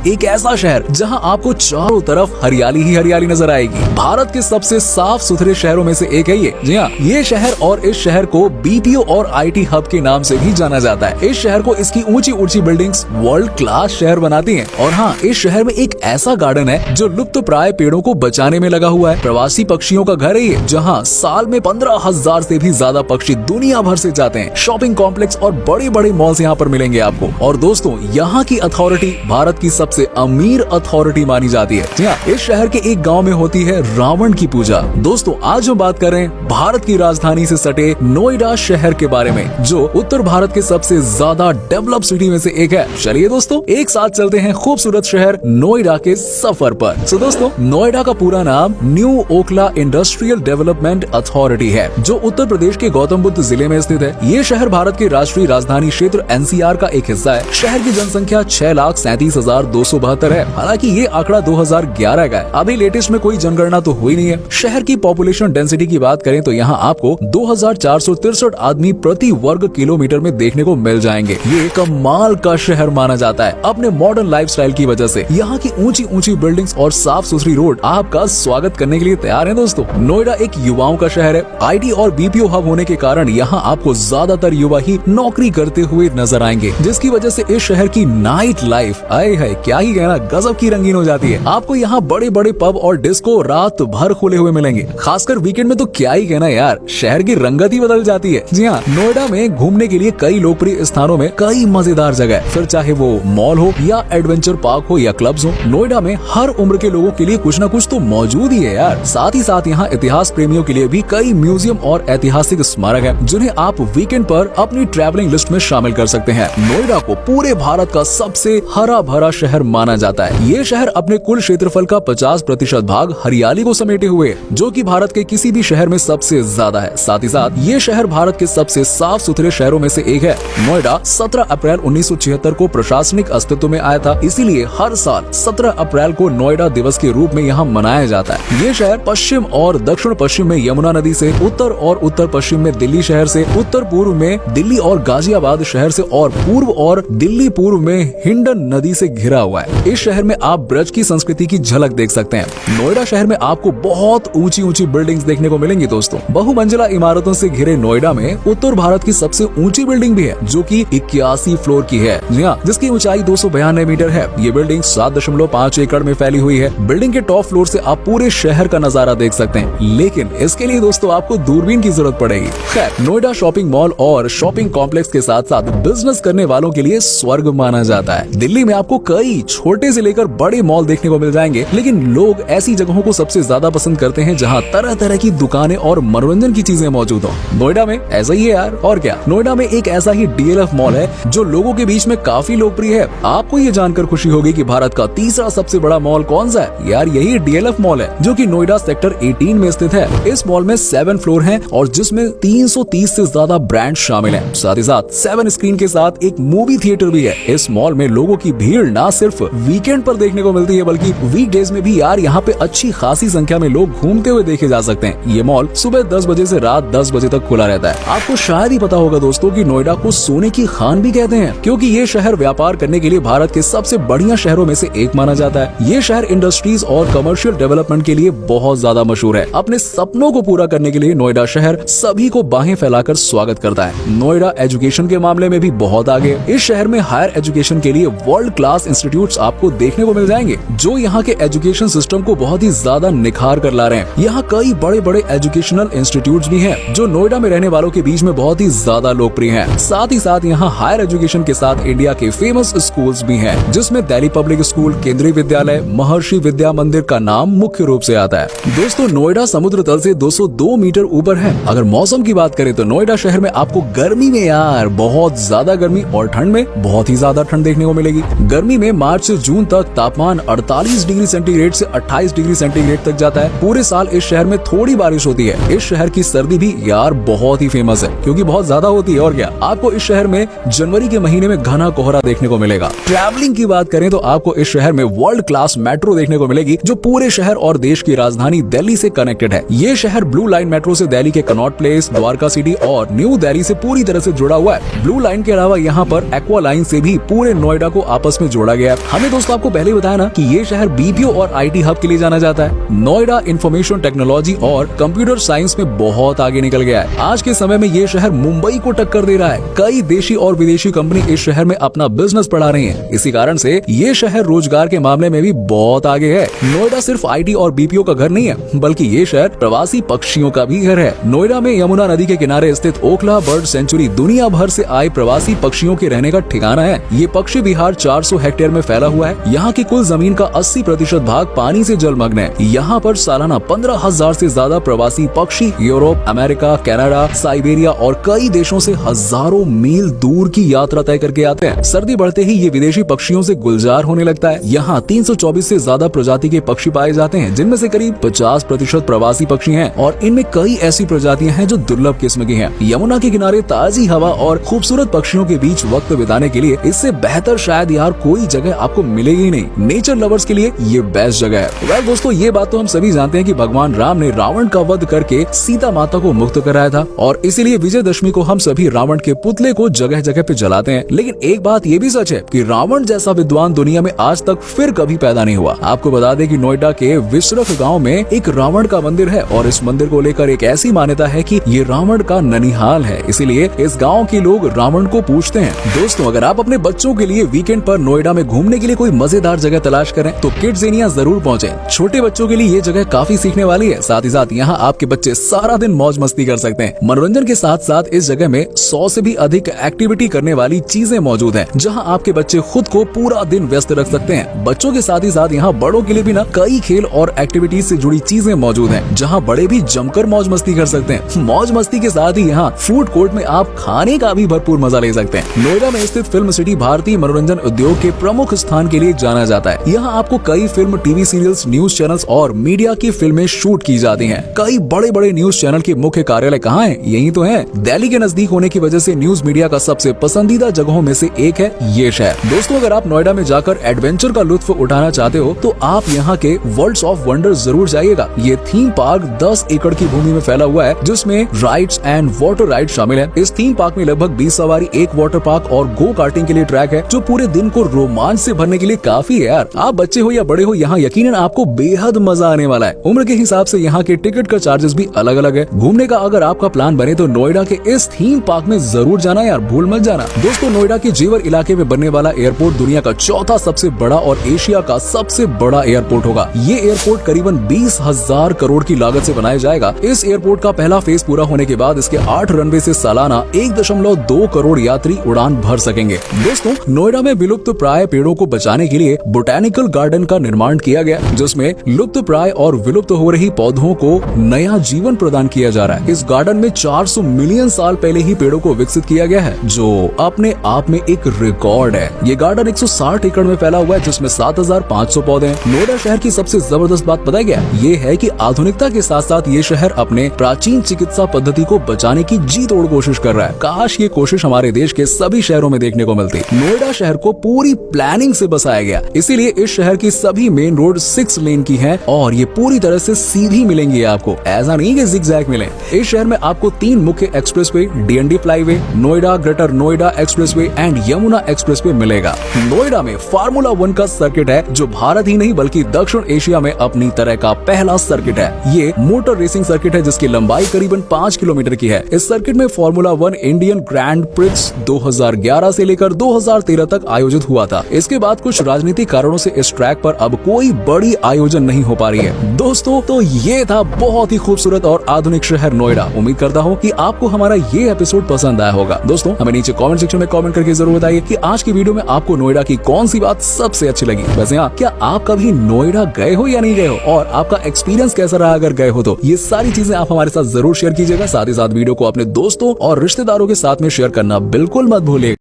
एक ऐसा शहर जहां आपको चारों तरफ हरियाली ही हरियाली नजर आएगी। भारत के सबसे साफ सुथरे शहरों में से एक है ये। जी हाँ, ये शहर और इस शहर को बीपीओ और आईटी हब के नाम से भी जाना जाता है। इस शहर को इसकी ऊंची ऊंची बिल्डिंग्स वर्ल्ड क्लास शहर बनाती हैं। और हाँ, इस शहर में एक ऐसा गार्डन है जो लुप्त प्राय पेड़ों को बचाने में लगा हुआ है। प्रवासी पक्षियों का घर है ये, जहाँ साल में 15,000 से भी ज्यादा पक्षी दुनिया भर से जाते हैं। शॉपिंग कॉम्प्लेक्स और बड़े बड़े मॉल्स यहाँ पर मिलेंगे आपको। और दोस्तों, यहाँ की अथॉरिटी भारत की सबसे अमीर अथॉरिटी मानी जाती है। जी हाँ, इस शहर के एक गांव में होती है रावण की पूजा। दोस्तों, आज हम बात कर रहे हैं भारत की राजधानी से सटे नोएडा शहर के बारे में, जो उत्तर भारत के सबसे ज्यादा डेवलप सिटी में से एक है। चलिए दोस्तों, एक साथ चलते हैं खूबसूरत शहर नोएडा के सफर पर। दोस्तों, नोएडा का पूरा नाम new Okhla industrial development authority है, जो उत्तर प्रदेश के गौतम बुद्ध जिले में स्थित है। ये शहर भारत के राष्ट्रीय राजधानी क्षेत्र एनसीआर का एक हिस्सा है। शहर की जनसंख्या 6,37,272 है। हालांकि ये आंकड़ा 2011 का है। अभी लेटेस्ट में कोई जनगणना तो हुई नहीं है। शहर की पॉपुलेशन डेंसिटी की बात करें तो यहाँ आपको 2,463 आदमी प्रति वर्ग किलोमीटर में देखने को मिल जाएंगे। ये कमाल का शहर माना जाता है अपने मॉडर्न लाइफस्टाइल की वजह से। यहाँ की ऊंची ऊंची बिल्डिंग्स और साफ सुथरी रोड आपका स्वागत करने के लिए तैयार है। दोस्तों, नोएडा एक युवाओं का शहर है। आईटी और बीपीओ हब होने के कारण यहाँ आपको ज्यादातर युवा ही नौकरी करते हुए नजर आएंगे, जिसकी वजह से इस शहर की नाइट लाइफ आए है क्या ही कहना, गजब की रंगीन हो जाती है। आपको यहाँ बड़े बड़े पब और डिस्को रात भर खुले हुए मिलेंगे। खासकर वीकेंड में तो क्या ही कहना यार, शहर की रंगत ही बदल जाती है। जी हाँ, नोएडा में घूमने के लिए कई लोकप्रिय स्थानों में कई मजेदार जगह है। फिर चाहे वो मॉल हो या एडवेंचर पार्क हो या क्लब्स हो, नोएडा में हर उम्र के लोगों के लिए कुछ न कुछ तो मौजूद ही है यार। साथ ही साथ यहाँ इतिहास प्रेमियों के लिए भी कई म्यूजियम और ऐतिहासिक स्मारक है, जिन्हें आप वीकेंड पर अपनी ट्रैवलिंग लिस्ट में शामिल कर सकते हैं। नोएडा को पूरे भारत का सबसे हरा भरा शहर माना जाता है। ये शहर अपने कुल क्षेत्रफल का 50% भाग हरियाली को समेटे हुए, जो कि भारत के किसी भी शहर में सबसे ज्यादा है। साथ ही साथ ये शहर भारत के सबसे साफ सुथरे शहरों में से एक है। नोएडा 17 अप्रैल 1976 को प्रशासनिक अस्तित्व में आया था, इसीलिए हर साल 17 अप्रैल को नोएडा दिवस के रूप में यहाँ मनाया जाता है। ये शहर पश्चिम और दक्षिण पश्चिम में यमुना नदी से, उत्तर और उत्तर पश्चिम में दिल्ली शहर से, उत्तर पूर्व में दिल्ली और गाजियाबाद शहर से और पूर्व और दिल्ली पूर्व में हिंडन नदी से घिरा हुआ है। इस शहर में आप ब्रज की संस्कृति की झलक देख सकते हैं। नोएडा शहर में आपको बहुत ऊंची ऊंची बिल्डिंग्स देखने को मिलेंगी। दोस्तों, बहुमंजिला इमारतों से घिरे नोएडा में उत्तर भारत की सबसे ऊंची बिल्डिंग भी है, जो कि 81 फ्लोर की है। जी हाँ, जिसकी ऊंचाई 292 मीटर है। ये बिल्डिंग 7.5 एकड़ में फैली हुई है। बिल्डिंग के टॉप फ्लोर से आप पूरे शहर का नजारा देख सकते हैं, लेकिन इसके लिए दोस्तों आपको दूरबीन की जरूरत पड़ेगी। खैर, नोएडा शॉपिंग मॉल और शॉपिंग कॉम्प्लेक्स के साथ साथ बिजनेस करने वालों के लिए स्वर्ग माना जाता है। दिल्ली में आपको कई छोटे से लेकर बड़े मॉल देखने को मिल जाएंगे, लेकिन लोग ऐसी जगहों को सबसे ज्यादा पसंद करते हैं जहां तरह तरह की दुकानें और मनोरंजन की चीजें मौजूद हो। नोएडा में ऐसा ही है यार, और क्या। नोएडा में एक ऐसा ही डीएलएफ मॉल है जो लोगों के बीच में काफी लोकप्रिय है। आपको ये जानकर खुशी होगी कि भारत का तीसरा सबसे बड़ा मॉल कौन सा है यार, यही डीएलएफ मॉल है, जो कि नोएडा सेक्टर 18 में स्थित है। इस मॉल में 7 फ्लोर हैं और जिसमें 330 से ज्यादा ब्रांड शामिल हैं। साथ ही साथ 7 स्क्रीन के साथ एक मूवी थिएटर भी है। इस मॉल में लोगों की भीड़ ना सिर्फ वीकेंड पर देखने को मिलती है, बल्कि वीकडेज में भी यार यहाँ पे अच्छी खासी संख्या में लोग घूमते हुए देखे जा सकते हैं। ये मॉल सुबह 10 बजे से रात 10 बजे तक खुला रहता है। आपको शायद ही पता होगा दोस्तों कि नोएडा को सोने की खान भी कहते हैं, क्योंकि ये शहर व्यापार करने के लिए भारत के सबसे बढ़िया शहरों में से एक माना जाता है। ये शहर इंडस्ट्रीज और कमर्शियल डेवलपमेंट के लिए बहुत ज्यादा मशहूर है। अपने सपनों को पूरा करने के लिए नोएडा शहर सभी को बाहें फैलाकर स्वागत करता है। नोएडा एजुकेशन के मामले में भी बहुत आगे है। इस शहर में हायर एजुकेशन के लिए वर्ल्ड क्लास इंस्टीट्यूट्स आपको देखने को मिल जाएंगे, जो यहाँ के एजुकेशन सिस्टम को बहुत ही ज्यादा निखार कर ला रहे हैं। यहाँ कई बड़े बड़े एजुकेशनल इंस्टीट्यूट्स भी हैं, जो नोएडा में रहने वालों के बीच में बहुत ही ज्यादा लोकप्रिय हैं। साथ ही साथ यहाँ हायर एजुकेशन के साथ इंडिया के फेमस स्कूल्स भी हैं, जिसमें दिल्ली पब्लिक स्कूल, केंद्रीय विद्यालय, महर्षि विद्या मंदिर का नाम मुख्य रूप से आता है। दोस्तों, नोएडा समुद्र तल से 202 मीटर ऊपर है। अगर मौसम की बात करें तो नोएडा शहर में आपको गर्मी में यार बहुत ज्यादा गर्मी और ठंड में बहुत ही ज्यादा ठंड देखने को मिलेगी। गर्मी में मार्च से जून तक तापमान 48 डिग्री सेंटीग्रेड से 28 डिग्री सेंटीग्रेड तक जाता है। पूरे साल इस शहर में थोड़ी बारिश होती है। इस शहर की सर्दी भी यार बहुत ही फेमस है, क्योंकि बहुत ज्यादा होती है। और क्या, आपको इस शहर में जनवरी के महीने में घना कोहरा देखने को मिलेगा। ट्रैवलिंग की बात करें तो आपको इस शहर में वर्ल्ड क्लास मेट्रो देखने को मिलेगी, जो पूरे शहर और देश की राजधानी दिल्ली से कनेक्टेड है। ये शहर ब्लू लाइन मेट्रो से दिल्ली के कनॉट प्लेस, द्वारका सिटी और न्यू दिल्ली से पूरी तरह से जुड़ा हुआ है। ब्लू लाइन के अलावा यहाँ पर एक्वा लाइन से भी पूरे नोएडा को आपस में जोड़ा गया गया। हमें दोस्तों आपको पहले ही बताया ना कि ये शहर बीपीओ और आईटी हब के लिए जाना जाता है। नोएडा इंफॉर्मेशन टेक्नोलॉजी और कंप्यूटर साइंस में बहुत आगे निकल गया है। आज के समय में ये शहर मुंबई को टक्कर दे रहा है। कई देशी और विदेशी कंपनी इस शहर में अपना बिजनेस बढ़ा रही है। इसी कारण से ये शहर रोजगार के मामले में भी बहुत आगे है। नोएडा सिर्फ आईटी और बीपीओ का घर नहीं है, बल्कि ये शहर प्रवासी पक्षियों का भी घर है। नोएडा में यमुना नदी के किनारे स्थित ओखला बर्ड सेंचुरी दुनिया भर से आए प्रवासी पक्षियों के रहने का ठिकाना है। ये पक्षी विहार 400 हेक्टेयर में फैला हुआ है। यहाँ की कुल जमीन का 80% भाग पानी से जलमग्न है। यहाँ पर सालाना 15,000 से ज्यादा प्रवासी पक्षी यूरोप, अमेरिका, कनाडा, साइबेरिया और कई देशों से हजारों मील दूर की यात्रा तय करके आते हैं। सर्दी बढ़ते ही ये विदेशी पक्षियों से गुलजार होने लगता है। यहाँ 324 से ज्यादा प्रजाति के पक्षी पाए जाते हैं, जिनमें से करीब 50% प्रवासी पक्षी हैं और इनमें कई ऐसी प्रजातियां हैं जो दुर्लभ किस्म की हैं। यमुना के किनारे ताजी हवा और खूबसूरत पक्षियों के बीच वक्त बिताने के लिए इससे बेहतर शायद यार कोई जगह आपको मिलेगी नहीं। नेचर लवर्स के लिए ये बेस्ट जगह है। वेल दोस्तों, ये बात तो हम सभी जानते हैं कि भगवान राम ने रावण का वध करके सीता माता को मुक्त कराया था और इसीलिए विजयदशमी को हम सभी रावण के पुतले को जगह जगह पे जलाते हैं। लेकिन एक बात ये भी सच है कि रावण जैसा विद्वान दुनिया में आज तक फिर कभी पैदा नहीं हुआ। आपको बता दें कि नोएडा के विसरख गांव में एक रावण का मंदिर है और इस मंदिर को लेकर एक ऐसी मान्यता है कि ये रावण का ननिहाल है। इसीलिए इस गांव के लोग रावण को पूजते हैं। दोस्तों, अगर आप अपने बच्चों के लिए वीकेंड पर नोएडा में घूमने के लिए कोई मजेदार जगह तलाश करें तो किड्ज़ेनिया जरूर पहुंचे। छोटे बच्चों के लिए ये जगह काफी सीखने वाली है। साथ ही साथ यहाँ आपके बच्चे सारा दिन मौज मस्ती कर सकते हैं। मनोरंजन के साथ साथ इस जगह में 100 से भी अधिक एक्टिविटी करने वाली चीजें मौजूद हैं, जहां आपके बच्चे खुद को पूरा दिन व्यस्त रख सकते हैं। बच्चों के साथ ही साथ यहाँ बड़ों के लिए भी ना कई खेल और एक्टिविटीज से जुड़ी चीजें मौजूद हैं, जहां बड़े भी जमकर मौज मस्ती कर सकते हैं। मौज मस्ती के साथ ही यहाँ फूड कोर्ट में आप खाने का भी भरपूर मजा ले सकते हैं। नोएडा में स्थित फिल्म सिटी भारतीय मनोरंजन उद्योग के प्रमुख स्थान के लिए जाना जाता है। यहाँ आपको कई film, TV serials, news channels और मीडिया की फिल्में शूट की जाती हैं। कई बड़े बड़े न्यूज चैनल के मुख्य कार्यालय कहाँ हैं? यही तो है। दिल्ली के नजदीक होने की वजह से न्यूज मीडिया का सबसे पसंदीदा जगहों में से एक है ये शहर। दोस्तों, अगर आप नोएडा में जाकर एडवेंचर का लुत्फ उठाना चाहते हो तो आप यहाँ के वर्ल्ड्स ऑफ वंडर जरूर जाइएगा। ये थीम पार्क 10 एकड़ की भूमि में फैला हुआ है, जिसमें राइड्स एंड वाटर राइड शामिल है। इस थीम पार्क में लगभग 20 सवारी, एक वाटर पार्क और गो कार्टिंग के लिए ट्रैक है, जो पूरे दिन को रोमांच से भरने के लिए काफी है यार। आप बच्चे हो या बड़े हो, यहाँ यकीनन आपको बेहद मजा आने वाला है। उम्र के हिसाब से यहाँ के टिकट का चार्जेस भी अलग अलग है। घूमने का अगर आपका प्लान बने तो नोएडा के इस थीम पार्क में जरूर जाना यार, भूल मत जाना। दोस्तों, नोएडा के जेवर इलाके में बनने वाला एयरपोर्ट दुनिया का चौथा सबसे बड़ा और एशिया का सबसे बड़ा एयरपोर्ट होगा। ये एयरपोर्ट करीबन 20,000 करोड़ की लागत से बनाया जाएगा। इस एयरपोर्ट का पहला फेज पूरा होने के बाद इसके 8 रनवे से सालाना 1.2 करोड़ यात्री उड़ान भर सकेंगे। दोस्तों, नोएडा में विलुप्त प्राय पेड़ों को बचाने के लिए बोटैनिकल गार्डन का निर्माण किया गया, जिसमें लुप्त प्राय और विलुप्त हो रही पौधों को नया जीवन प्रदान किया जा रहा है। इस गार्डन में 400 मिलियन साल पहले ही पेड़ों को विकसित किया गया है, जो अपने आप में एक रिकॉर्ड है। ये गार्डन 160 एकड़ में फैला हुआ है, जिसमें 7,500 पौधे हैं। नोएडा शहर की सबसे जबरदस्त बात पता है क्या? ये है कि आधुनिकता के साथ साथ ये शहर अपने प्राचीन चिकित्सा पद्धति को बचाने की जी तोड़ कोशिश कर रहा है। काश ये कोशिश हमारे देश के सभी शहरों में देखने को मिलती। नोएडा शहर को पूरी प्लानिंग से बसाया गया, इसीलिए इस शहर की सभी मेन रोड 6 लेन की हैं और ये पूरी तरह से सीधी मिलेंगी आपको, ऐसा नहीं कि जिगजैग मिले। इस शहर में आपको 3 मुख्य expressway, DND flyway, Noida greater Noida expressway and Yamuna expressway मिलेगा। नोएडा में फार्मूला 1 का सर्किट है, जो भारत ही नहीं बल्कि दक्षिण एशिया में अपनी तरह का पहला सर्किट है। ये मोटर रेसिंग सर्किट है, जिसकी लंबाई करीबन 5 किलोमीटर की है। इस सर्किट में फार्मूला 1 इंडियन ग्रैंड प्रिक्स 2011 से लेकर 2013 तक आयोजित हुआ था। इसके बाद कुछ राजनीतिक कारणों से इस ट्रैक पर अब कोई बड़ी आयोजन नहीं हो पा रही है। दोस्तों, तो ये था बहुत ही खूबसूरत और आधुनिक शहर नोएडा। उम्मीद करता हूँ कि आपको हमारा ये एपिसोड पसंद आया होगा। दोस्तों, हमें नीचे कमेंट सेक्शन में कमेंट करके जरूर बताइए कि आज की वीडियो में आपको नोएडा की कौन सी बात सबसे अच्छी लगी। वैसे हाँ, क्या आप कभी नोएडा गए हो या नहीं गए हो, और आपका एक्सपीरियंस कैसा रहा अगर गए हो तो? ये सारी चीजें आप हमारे साथ जरूर शेयर कीजिएगा। साथ ही साथ वीडियो को अपने दोस्तों और रिश्तेदारों के साथ में शेयर करना बिल्कुल मत भूलिएगा।